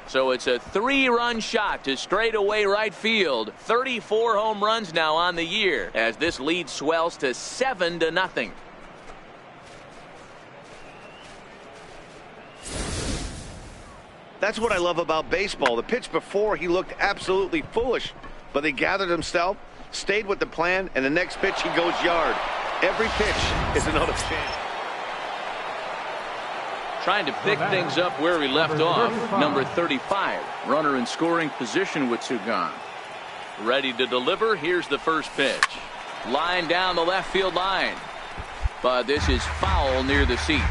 So it's a 3-run shot to straightaway right field. 34 home runs now on the year as this lead swells to 7-0. That's what I love about baseball. The pitch before, he looked absolutely foolish, but he gathered himself, stayed with the plan, and the next pitch he goes yard. Every pitch is another chance. Trying to pick things up where we left off. Number 35. Runner in scoring position with two gone. Ready to deliver. Here's the first pitch. Line down the left field line. But this is foul near the seats.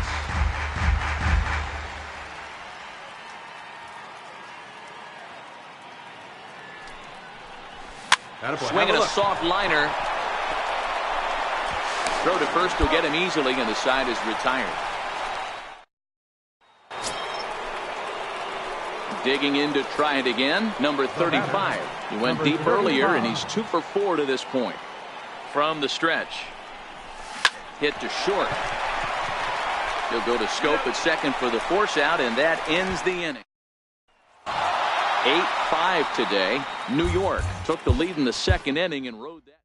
Swinging a soft liner. Throw to first will get him easily, and the side is retired. Digging in to try it again, number 35. He went deep earlier, and he's 2 for 4 to this point. From the stretch. Hit to short. He'll go to Schoop at second for the force out, and that ends the inning. 8-5 today. New York took the lead in the second inning and rode that.